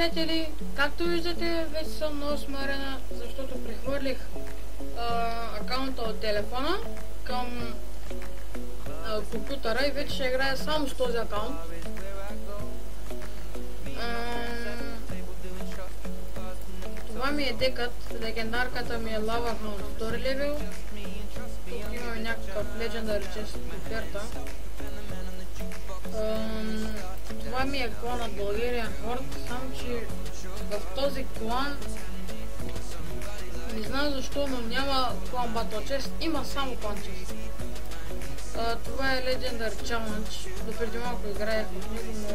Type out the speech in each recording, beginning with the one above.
приятели, както виждате, вече съм много смарена, защото прехвърлих акаунта от телефона към компютъра и вече ще играя само с този акаунт. Това ми е декът, легендарката ми е Lava Hound 2 левел. Тук имаме някакъв Legendary Chest оферта. Това ми е кланът Bulgarian Horde, само че в този клан не знам защо, но няма клан Battle Chest, има само клан Chest. Това е Legendary Challenge, допреди малко играех в него, но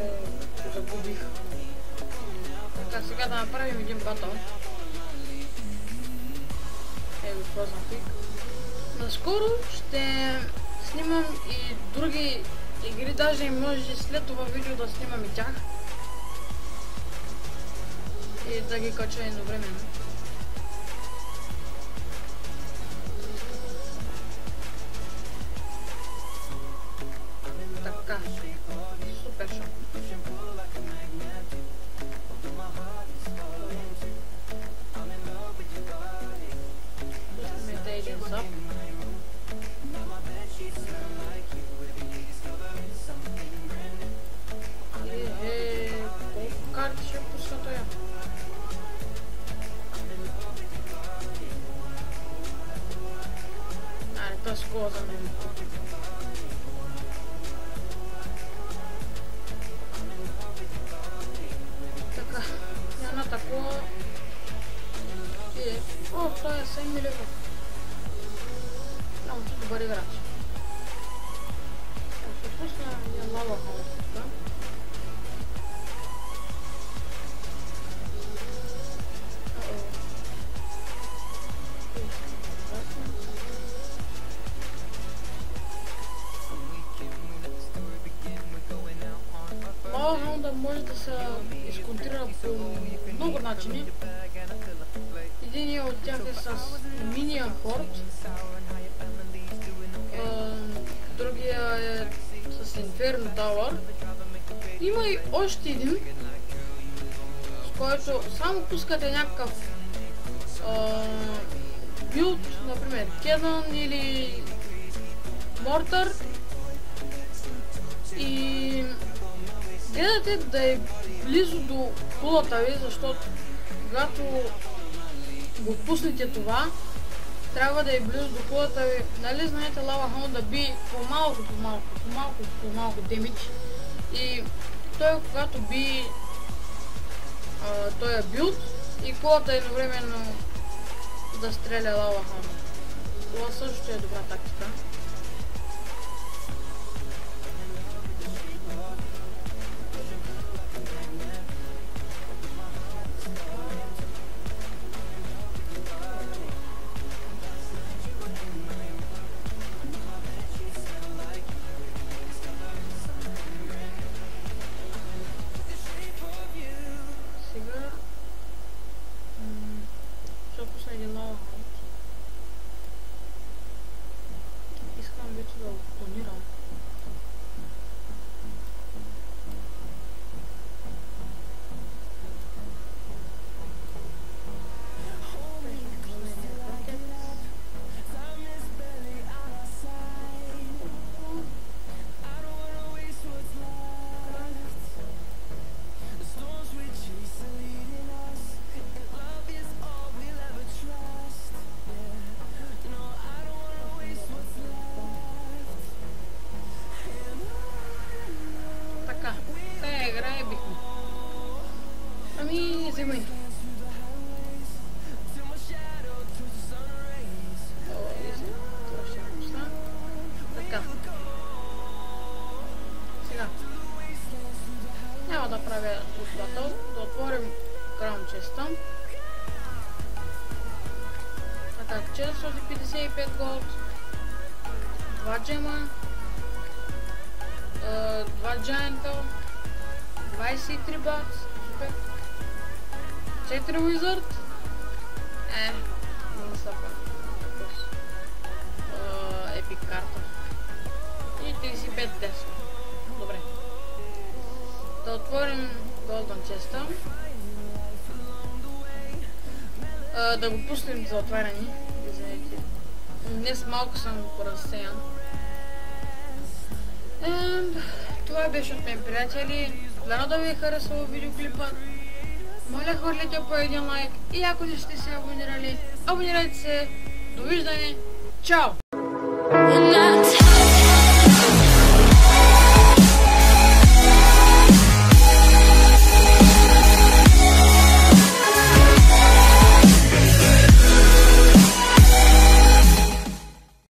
го загубих. Така, сега да направим един батъл. Ей, използвам пик. Наскоро ще снимам и други игри, даже и може след това видео да снимам и тях. И да ги кача едновременно. Така, супер шо. Пускаме да един зап. Колко карти ще пуска тоя? Айде, това с кола за мен. Така, една такова. О, това е 7 милиона. Само че добър играч. Ще пусна един Lava Hound. Lava Hound може да се изконтрира по много начини. Един от тях е с Minion Horde, другия е с Inferno Tower. Има и още един, с който само пускате някакъв билд, например Cannon или Mortar, и гледате да е близо до кулата ви, защото когато го пуснете това, трябва да е близо до кулата ви. Нали знаете, Lava Hound да би по малко демидж, и той когато би той е билд и кулата едновременно да стреля Lava Hound. Това също е добра тактика. Искам вече да го клонирам. Ами, взимай. Така. Сега. Няма да правя батъл, да отворим Crown Chest-а. Така, 455 голд, 2 джема, 2 Giant, 23 бат, супер, 4 Wizard, не са епик карта и 35 10. Добре. Да отворим Golden Chest-а. да го пуснем за отваряне. Извинете. Днес малко съм поразсеян. Това беше от мен, приятели. Дано да ви е харесало видеоклипа. Моля, хвърлете по един лайк и ако не сте се абонирали, абонирайте се. Довиждане. Чао!